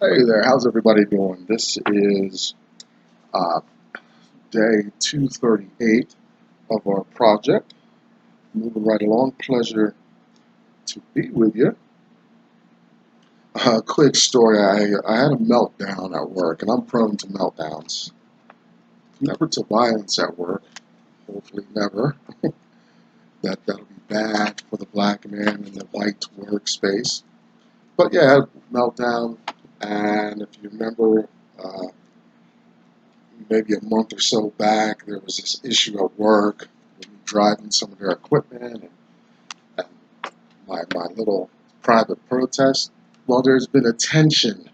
Hey there, how's everybody doing? This is uh, day 238 of our project. Moving right along, pleasure to be with you. Quick story, I had a meltdown at work, and I'm prone to meltdowns. Never to violence at work, hopefully never. That'll be bad for the black man in the white workspace. But yeah, I had a meltdown, and if you remember, maybe a month or so back, there was this issue at work with me driving some of their equipment and my little private protest. Well, there's been a tension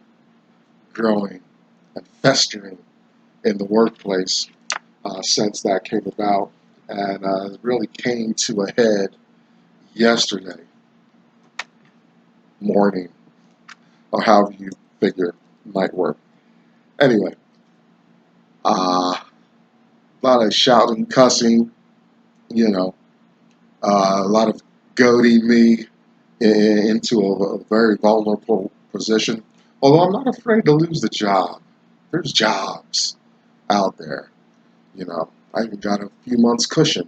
growing and festering in the workplace since that came about, and it really came to a head yesterday morning, or however you figure might work. Anyway, a lot of shouting, cussing, you know, a lot of goading me into a very vulnerable position. Although I'm not afraid to lose the job. There's jobs out there, you know. I even got a few months cushion.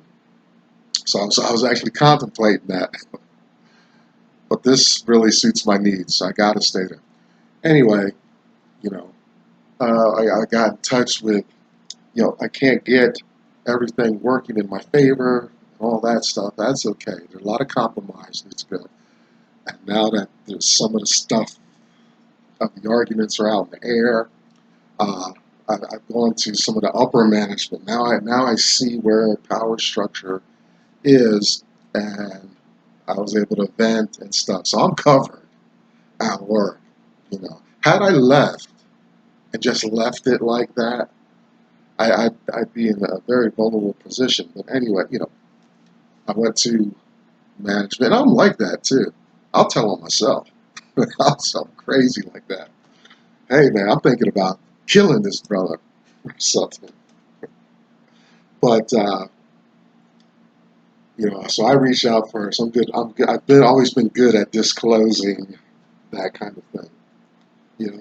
So I was actually contemplating that. But this really suits my needs, so I got to stay there. Anyway, you know, I got in touch with, I can't get everything working in my favor and all that stuff. That's okay. There's a lot of compromise that's good. And now that there's some of the stuff of the arguments are out in the air, uh, I've gone to some of the upper management. Now I see where power structure is, and I was able to vent and stuff. So I'm covered at work. Had I left and just left it like that, I'd be in a very vulnerable position. But anyway, I went to management. I'm like that too. I'll tell them myself. I'm so crazy like that. Hey man, I'm thinking about killing this brother or something. But so I reached out first. I'm good. I've been always been good at disclosing that kind of thing.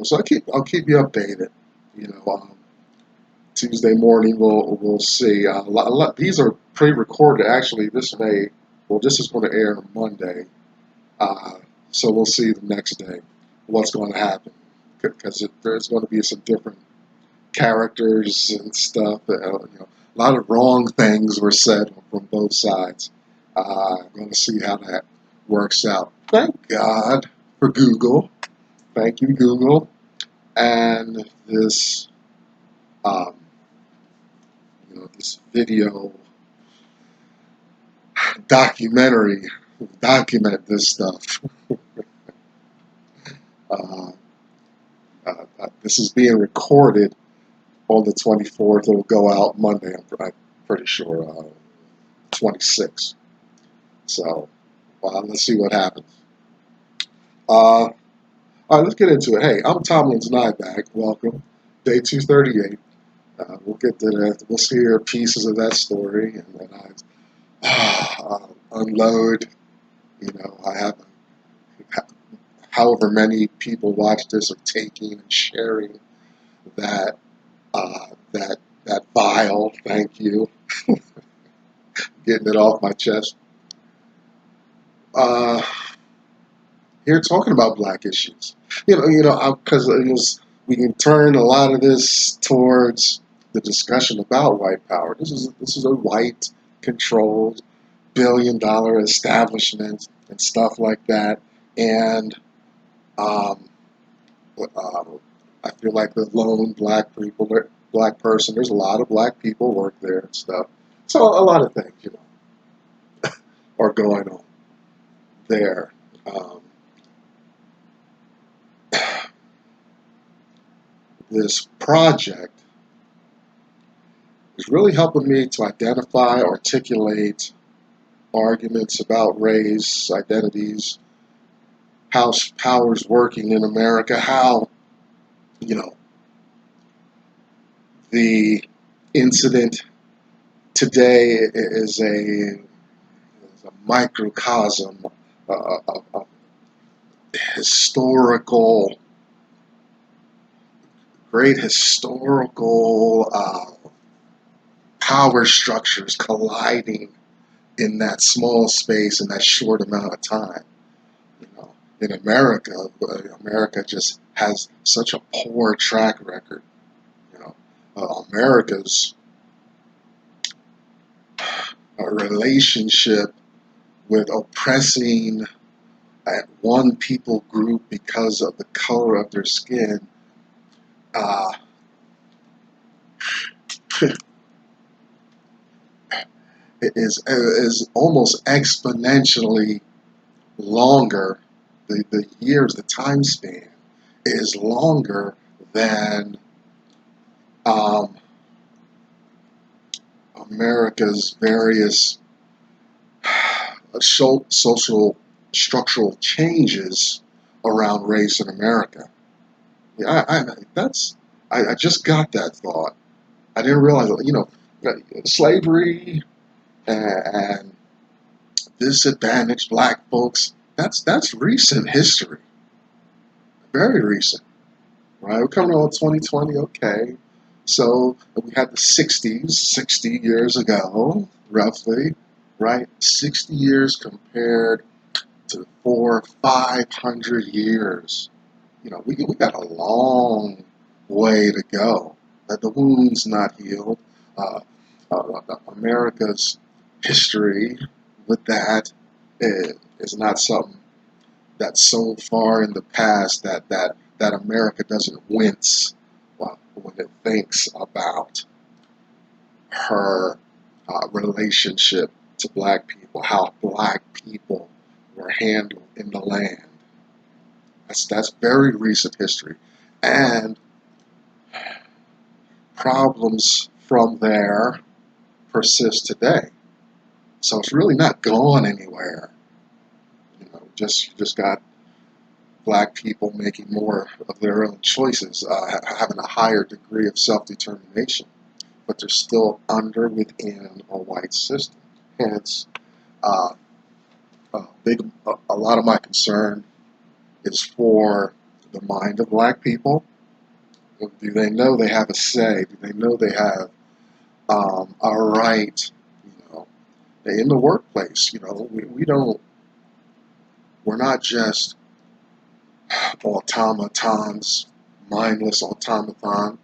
So I'll keep you updated. You know, Tuesday morning we'll see. These are pre-recorded. Actually, this is going to air on Monday. So we'll see the next day what's going to happen, because there's going to be some different characters and stuff. A lot of wrong things were said from both sides. I'm going to see how that works out. Thank God for Google. Thank you, Google. And um, this video documentary document this stuff. Uh, this is being recorded on the 24th. It'll go out Monday, I'm pretty sure, 26th. So, let's see what happens. All right, let's get into it. Hey, I'm Tomlin's Nyback. Welcome. Day 238. We'll get to that. We'll hear pieces of that story, and then I unload. I have however many people watch this are taking and sharing that that file. Thank you. Getting it off my chest. Uh, Here talking about black issues. Because we can turn a lot of this towards the discussion about white power. This is a white controlled billion-dollar establishment and stuff like that. And um, I feel like the lone black person. There's a lot of black people work there and stuff. So a lot of things, are going on there. Um, this project is really helping me to identify, articulate arguments about race, identities, how power's working in America, how, the incident today is a microcosm of historical great historical power structures colliding in that small space in that short amount of time. You know, in America, America just has such a poor track record. You know, America's relationship with oppressing one people group because of the color of their skin uh, is almost exponentially longer. The years, the time span is longer than um, America's various social structural changes around race in America. Yeah, I just got that thought. I didn't realize, you know, slavery and disadvantaged black folks. That's recent history, very recent, right? We're coming on 2020, okay. So we had the 60s, 60 years ago, roughly, right? 60 years compared to 500 years. You know, we got a long way to go. That the wound's not healed. Uh, America's history with that is not something that's so far in the past that America doesn't wince when it thinks about her relationship to black people, how black people were handled in the land. That's very recent history, and problems from there persist today. So it's really not gone anywhere. You know, you just got black people making more of their own choices, having a higher degree of self-determination, but they're still within a white system. Hence, uh, a lot of my concern is for the mind of black people. Do they know they have a say? Do they know they have a right? You know, in the workplace. You know, we don't. We're not just automatons, mindless automatons.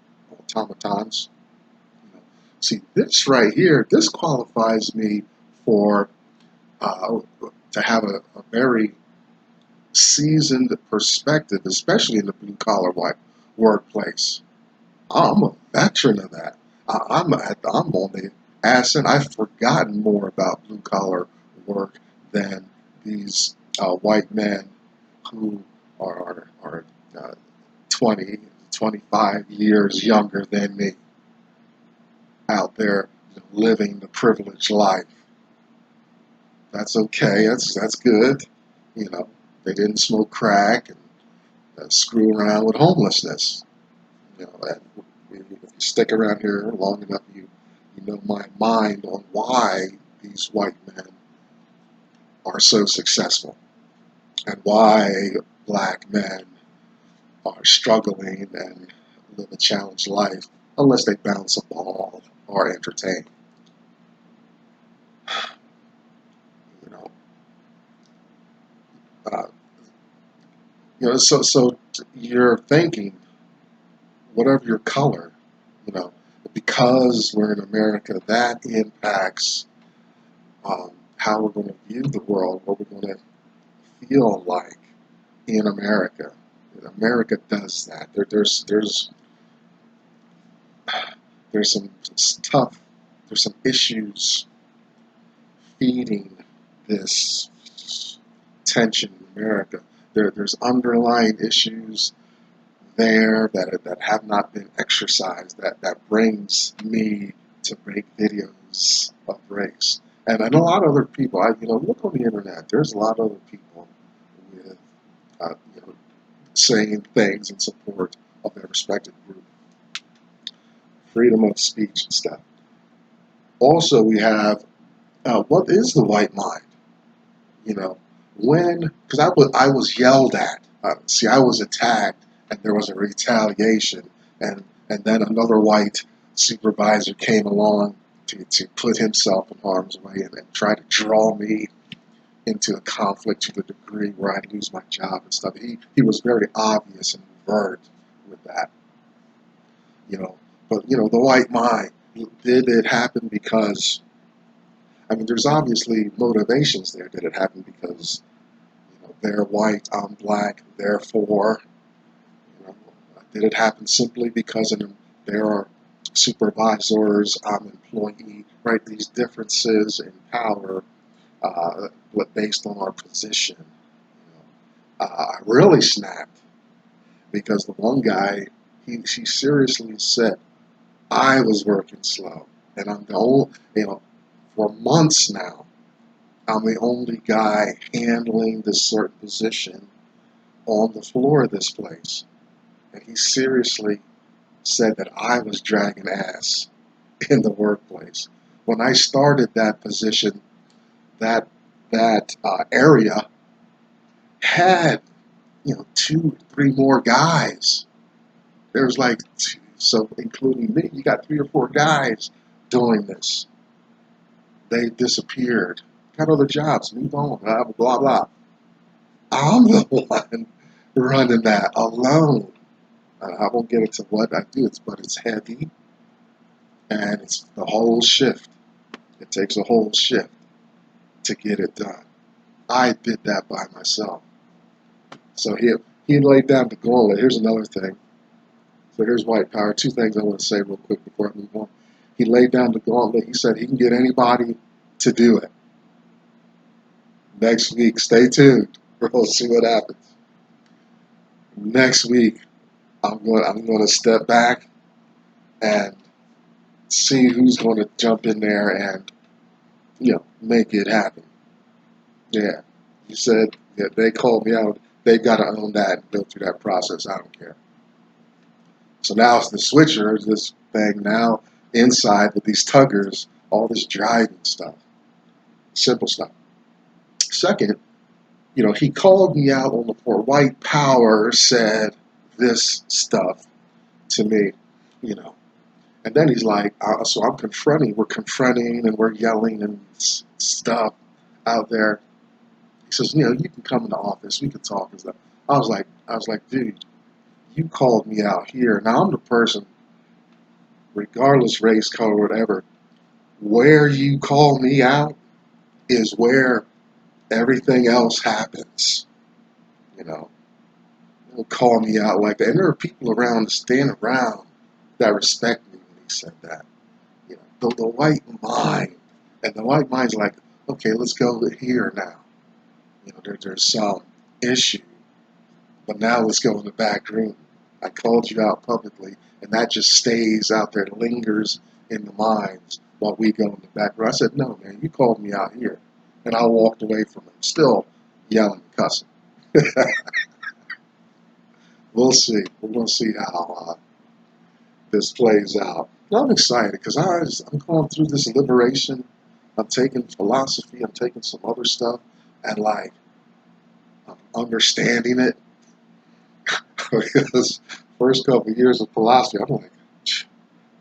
You know. See, this right here, this qualifies me for to have a very seasoned perspective, especially in the blue collar white workplace. I'm a veteran of that. I'm on the ascent. I've forgotten more about blue collar work than these white men who are 20, 25 years younger than me out there living the privileged life. That's okay. That's good. You know, they didn't smoke crack and screw around with homelessness. You know, and if you stick around here long enough, you know my mind on why these white men are so successful and why black men are struggling and live a challenged life unless they bounce a ball or entertain. You know, uh, so you're thinking, whatever your color, you know, because we're in America, that impacts how we're going to view the world, what we're going to feel like in America. And America does that. There's some stuff, there's some issues feeding this tension in America. There's underlying issues there that have not been exercised that brings me to make videos of race. And a lot of other people, look on the internet. There's a lot of other people with saying things in support of their respective group, freedom of speech and stuff. Also, we have what is the white mind? You know, because I was yelled at. See, I was attacked, and there was a retaliation, and then another white supervisor came along to put himself in harm's way and try to draw me into a conflict to the degree where I'd lose my job and stuff. He was very obvious and overt with that, you know. But, you know, the white mind, did it happen because, I mean, there's obviously motivations there. Did it happen because, you know, they're white, I'm black, therefore, you know, did it happen simply because there are supervisors, I'm employee, right? These differences in power, based on our position. I really snapped because the one guy, she seriously said I was working slow, and I'm the only, you know, for months now, I'm the only guy handling this certain position on the floor of this place, and he seriously said that I was dragging ass in the workplace. When I started that position, that area had, you know, 2, 3 more guys. There's like two, so including me, you got 3 or 4 guys doing this. They disappeared, got other jobs, move on, blah blah blah. I'm the one running that alone. I won't get into what I do, but it's heavy and it's the whole shift. It takes a whole shift to get it done. I did that by myself. So he laid down the gauntlet. Here's another thing. So here's white power. 2 things I want to say real quick before I move on. He laid down the gauntlet. He said he can get anybody to do it. Next week, stay tuned. We'll see what happens. Next week, I'm going to step back and see who's going to jump in there and, you know, make it happen. Yeah, he said that they called me out. They've got to own that and go through that process. I don't care. So now it's the switcher, this thing now inside with these tuggers, all this driving stuff, simple stuff. Second, you know, he called me out on the floor. White power said this stuff to me, you know. And then he's like, so we're confronting and we're yelling and stuff out there. He says, you know, you can come in the office, we can talk and stuff. I was like, dude, you called me out here. Now I'm the person, regardless race, color, whatever, where you call me out is where everything else happens. You know, they'll call me out like that. And there are people around, standing around, that respect me when he said that. You know, the white mind. And the white mind's like, okay, let's go here now. You know, there's some issue. But now let's go in the back room. I called you out publicly, and that just stays out there, lingers in the minds while we go in the back room. I said, no, man, you called me out here. And I walked away from him, still yelling and cussing. We'll see. We're going to see how this plays out. I'm excited because I'm going through this liberation. I'm taking philosophy. I'm taking some other stuff. And, like, I'm understanding it. Because first couple of years of philosophy, I'm like,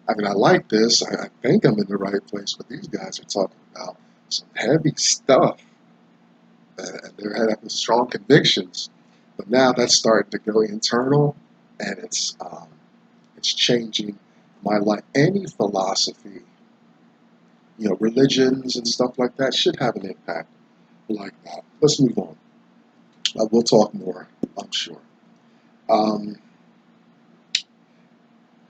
I mean, I like this. I think I'm in the right place, but these guys are talking about some heavy stuff, and they're having strong convictions. But now that's starting to go internal, and it's changing my life. Any philosophy, you know, religions and stuff like that should have an impact like that. Let's move on. We'll talk more, I'm sure.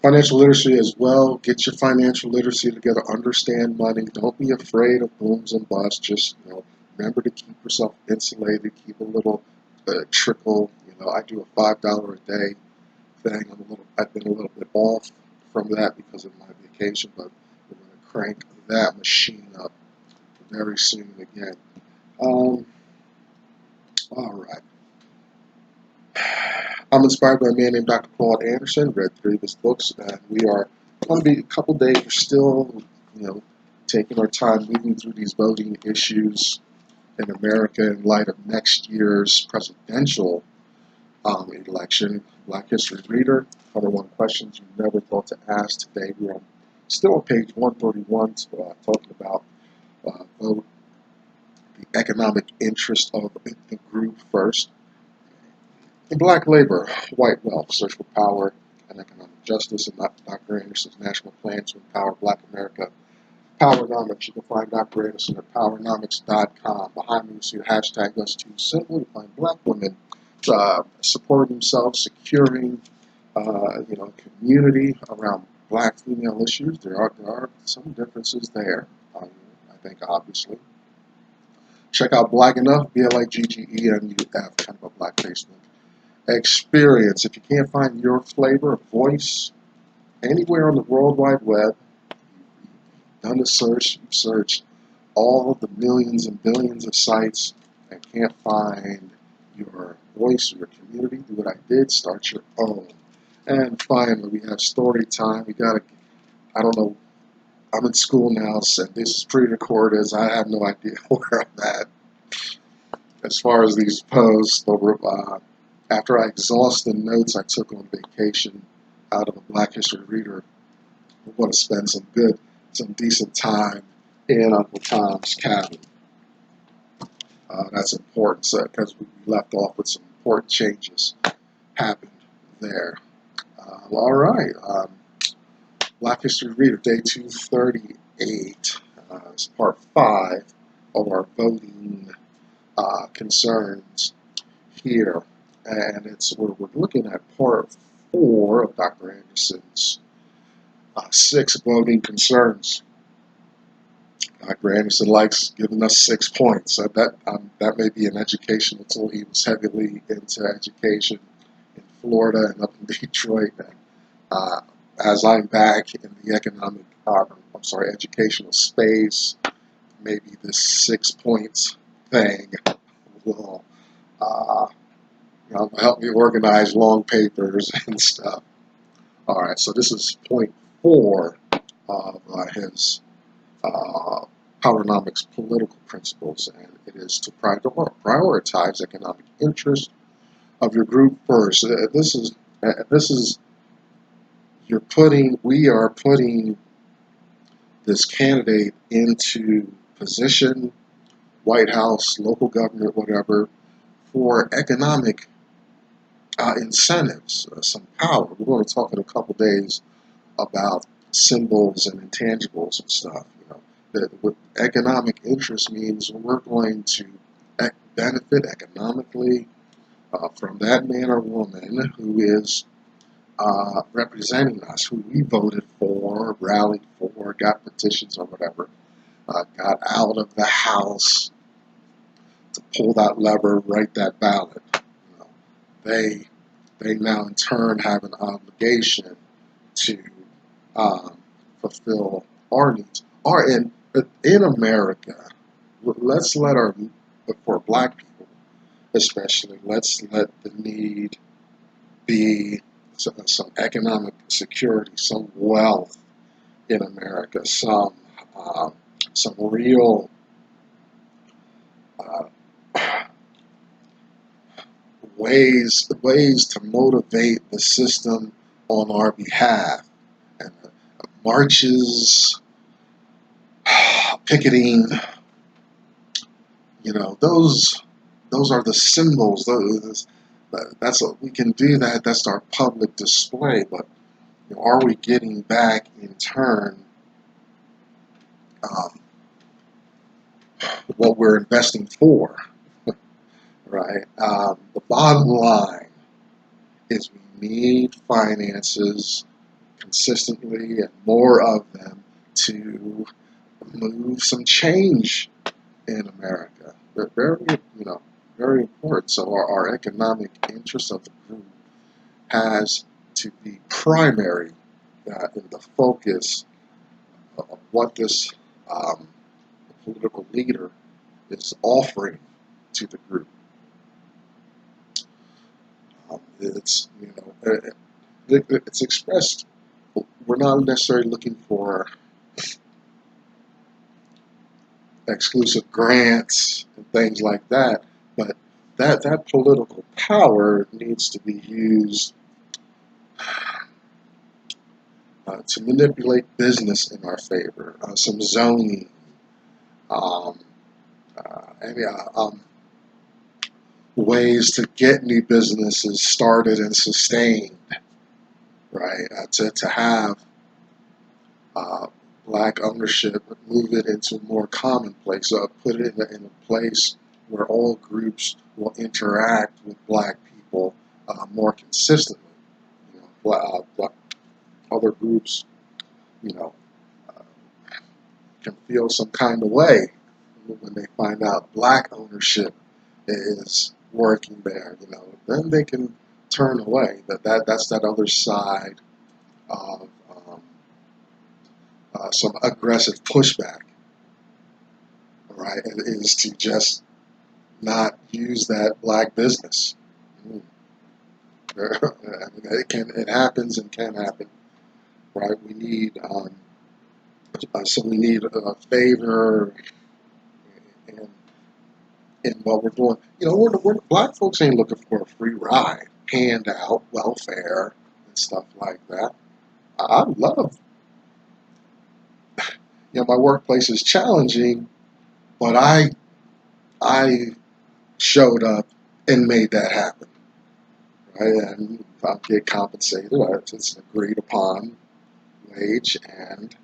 Financial literacy as well. Get your financial literacy together. Understand money. Don't be afraid of booms and busts. Just, you know, remember to keep yourself insulated. Keep a little trickle. You know, I do a $5 a day thing. I've been a little bit off from that because of my vacation, but we're going to crank that machine up very soon again. All right. I'm inspired by a man named Dr. Claude Anderson. Read 3 of his books, and we are going to be a couple days. We're still, you know, taking our time moving through these voting issues in America in light of next year's presidential election. Black History Reader, 101 questions you never thought to ask. Today we're still on page 131, talking about vote, the economic interest of the group first. In Black labor, white wealth, search for power and economic justice, and Dr. Anderson's national plan to empower Black America. Powernomics. You can find Dr. Anderson at powernomics.com. Behind me, you see the hashtag us too simple. You find Black women supporting themselves, securing, community around Black female issues. There are some differences there. I think obviously. Check out Black Enough, BLAGGENUF, kind of a Black Facebook experience. If you can't find your flavor of voice anywhere on the World Wide Web, done a search, you search all of the millions and billions of sites and can't find your voice or your community, do what I did, start your own. And finally, we have story time. I don't know, I'm in school now, so this is pre-recorded, so I have no idea where I'm at as far as these posts. After I exhaust the notes I took on vacation out of a Black History Reader, we're going to spend some decent time in Uncle Tom's cabin. That's important because we left off with some important changes happened there. All right. Black History Reader, day 238. Is part 5 of our voting concerns here. And we're looking at part 4 of Dr. Anderson's 6 voting concerns. Dr. Anderson likes giving us 6 points. That may be an educational tool. He was heavily into education in Florida and up in Detroit. And as I'm back in the educational space, maybe this 6 points thing will help me organize long papers and stuff. All right, so this is point 4 of his Powernomics political principles, and it is to prioritize economic interest of your group first. We are putting this candidate into position, White House, local government, whatever, for economic incentives, some power. We're going to talk in a couple days about symbols and intangibles and stuff. What economic interest means, we're going to benefit economically from that man or woman who is representing us, who we voted for, rallied for, got petitions or whatever, got out of the house to pull that lever, write that ballot. They now in turn have an obligation to fulfill our needs. In America, let's let for Black people especially, let's let the need be some economic security, some wealth in America, some real ways to motivate the system on our behalf, and marches, picketing. Those are the symbols. We can do that. That's our public display. But are we getting back in turn what we're investing for? Right. The bottom line is we need finances consistently and more of them to move some change in America. They're very important. So our economic interest of the group has to be primary in the focus of what this political leader is offering to the group. It's expressed. We're not necessarily looking for exclusive grants and things like that, but that political power needs to be used to manipulate business in our favor. Some zoning, um, any ways to get new businesses started and sustained, right? To have uh, black ownership, move it into more commonplace, put it in a place where all groups will interact with black people more consistently. You know, other groups, you know, uh, can feel some kind of way when they find out black ownership is working there. You know, then they can turn away. That's that other side of some aggressive pushback. Right, is to just not use that black business. Mm. I mean, it happens and can happen, right? We need so we need a favor in, in what we're doing. You know, we're black folks ain't looking for a free ride, handout, welfare, and stuff like that. I love, you know, my workplace is challenging, but I showed up and made that happen. Right, and I'll get compensated. It's an agreed upon wage, and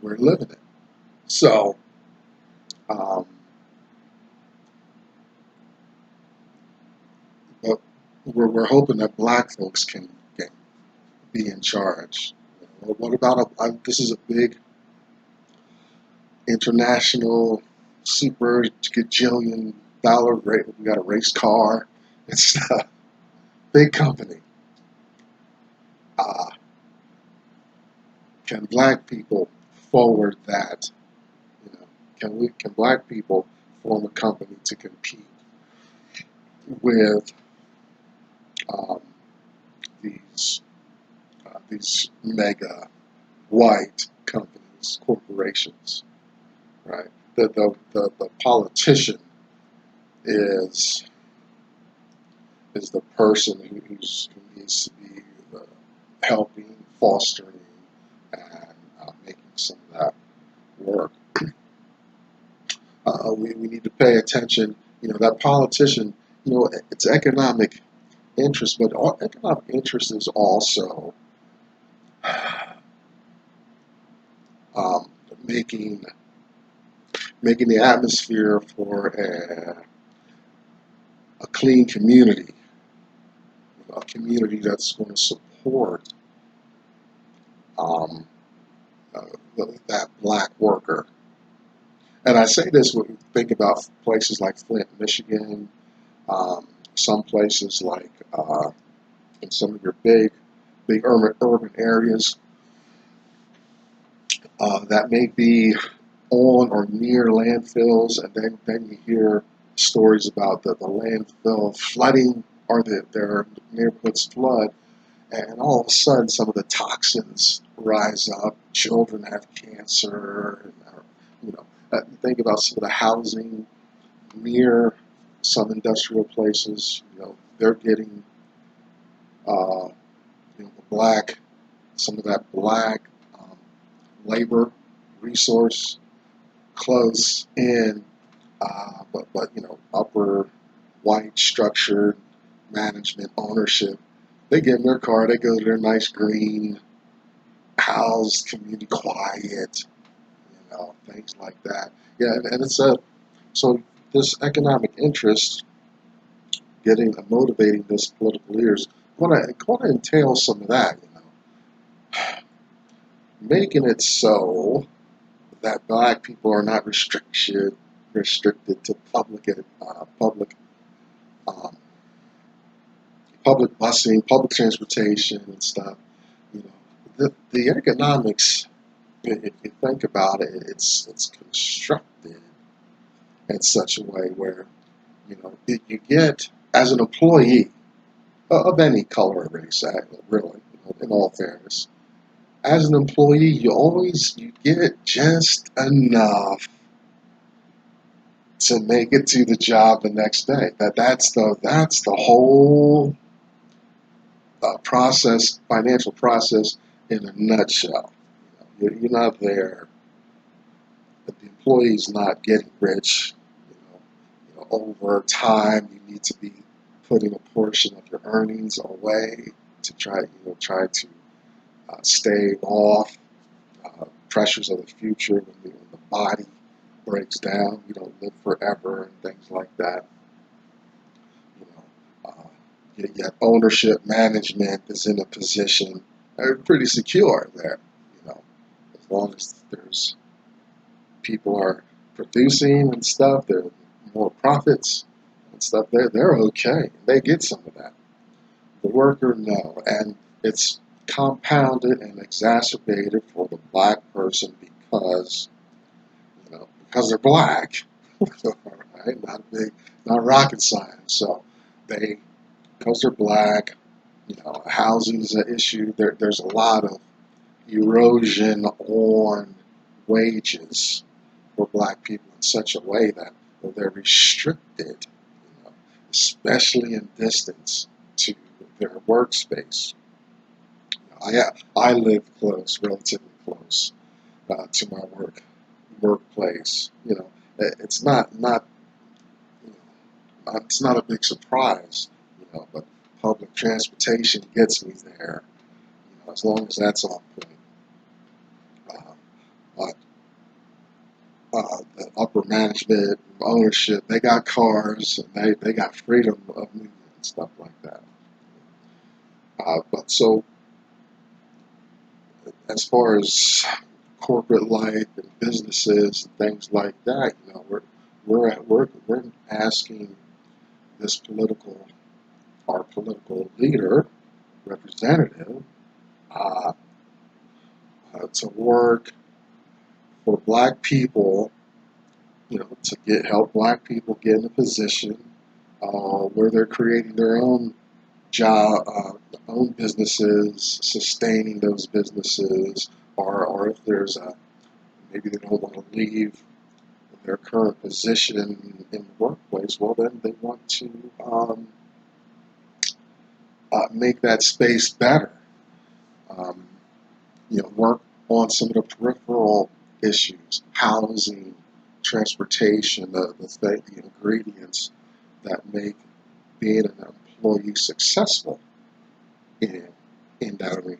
we're living it. So, um, but we're hoping that black folks can be in charge. What about this is a big international super gajillion dollar rate. We got a race car. It's a big company. Uh, can black people forward that? You know, can black people form a company to compete with um, these these mega white companies, corporations, right? The politician is the person who needs to be helping, fostering, and making some of that work. We need to pay attention. You know, that politician. You know, it's economic interest, but economic interest is also um, making the atmosphere for a clean community, a community that's going to support um, uh, that black worker. And I say this when we think about places like Flint, Michigan, um, some places like in some of your big urban areas that may be on or near landfills, and then you hear stories about the landfill flooding or their neighborhoods flood, and all of a sudden some of the toxins rise up. Children have cancer. You know, think about some of the housing near some industrial places. You know, they're getting the black, some of that black um, labor resource close in, but you know, upper white structured management ownership. They get in their car, they go to their nice green house, community quiet, you know, things like that. Yeah, and it's so this economic interest getting motivating this political leaders going to entail some of that, you know, making it so that black people are not restricted to um, public busing, public transportation, and stuff. You know, the economics, if you think about it, it's constructed in such a way where you know you get as an employee of any color or race, really, you know, in all fairness, as an employee, you get just enough to make it to the job the next day. That's the whole process, financial process in a nutshell. You're not there. The employee's not getting rich. Over time, you need to be putting a portion of your earnings away to try to stave off pressures of the future when the body breaks down. You don't live forever and things like that. You know, yet ownership management is in a position they're pretty secure there. As long as there's people are producing and stuff, there are more profits and stuff. They're okay. They get some of that. The worker, no, and it's compounded and exacerbated for the black person because they're black. Right? Not rocket science. So because they're black, housing is an issue. There's a lot of erosion on wages for black people in such a way that they're restricted, especially in distance to their workspace. I live close, relatively close to my workplace. It's it's not a big surprise, but public transportation gets me there, as long as that's on point. Uh, but the upper management, ownership, they got cars, and they got freedom of movement and stuff like that. But so, as far as corporate life and businesses and things like that, we're asking our political leader, representative, uh, to work for black people, to help black people get in a position where they're creating their own job, own businesses, sustaining those businesses, or if maybe they don't want to leave their current position in the workplace, well then they want to make that space better. Um, work on some of the peripheral issues, housing, transportation, the ingredients that make being an employee successful in that arena.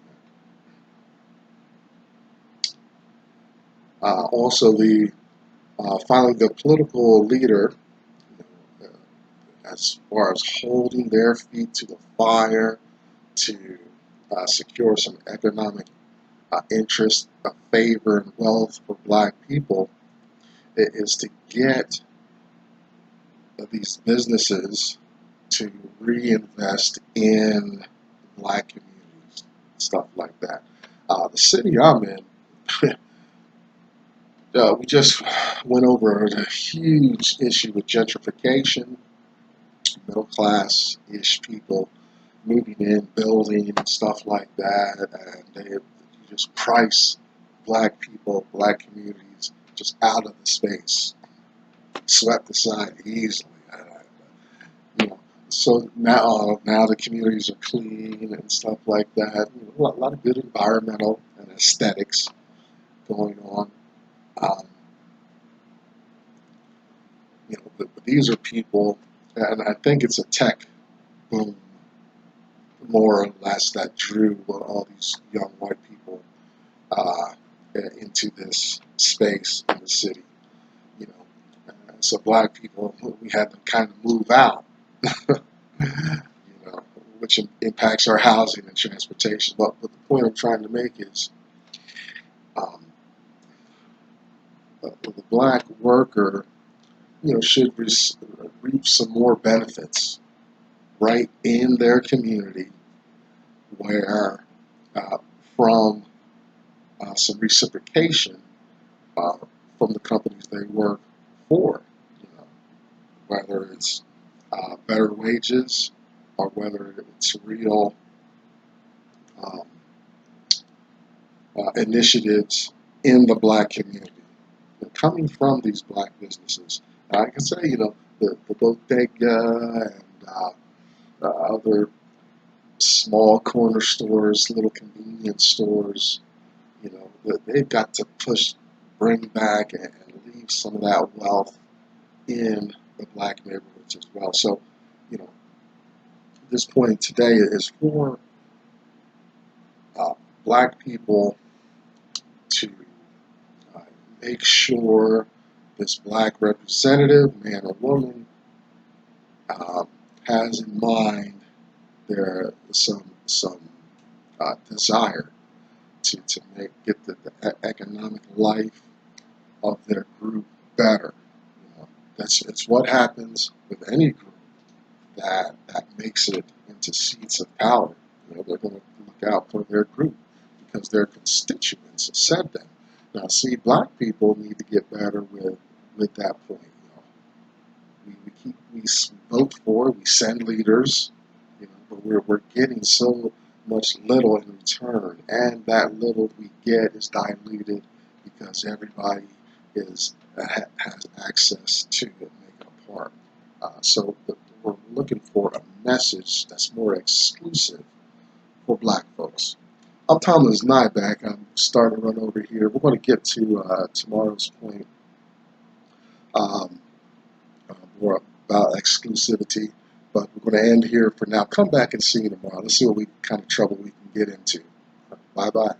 Also, finally, the political leader, as far as holding their feet to the fire to secure some economic interest, favor, and wealth for black people, it is to get these businesses to reinvest in black communities, stuff like that. The city I'm in, we just went over a huge issue with gentrification, middle class-ish people moving in, building, and stuff like that, and they just price black people, black communities just out of the space, swept aside easily. You know, so now the communities are clean and stuff like that. A lot of good environmental and aesthetics going on. Um, but these are people, and I think it's a tech boom, more or less, that drew all these young white people uh, into this space in the city. So black people, we had them kind of move out, which impacts our housing and transportation. But the point I'm trying to make is, um, the black worker, should reap some more benefits right in their community, where from some reciprocation uh, from the companies they work for, whether it's better wages or whether it's real um, initiatives in the black community. Coming from these black businesses, Like I say, the bodega and other small corner stores, little convenience stores, they've got to bring back and leave some of that wealth in the black neighborhoods as well. So, this point today is for uh, black people to uh, make sure this black representative, man or woman, uh, has in mind their some desire to get the economic life of their group better. It's what happens with any group that makes it into seats of power. They're going to look out for their group because their constituents said that. Now, see, black people need to get better with that point. We vote for, we send leaders, but we're getting so much little in return, and that little we get is diluted because everybody has access to it, make it a part. So we're looking for a message that's more exclusive for black folks. I'm Thomas Nyback. I'm starting to run over here. We're going to get to tomorrow's point. Um, More about exclusivity, but we're going to end here for now. Come back and see you tomorrow. Let's see what kind of trouble we can get into. Bye bye.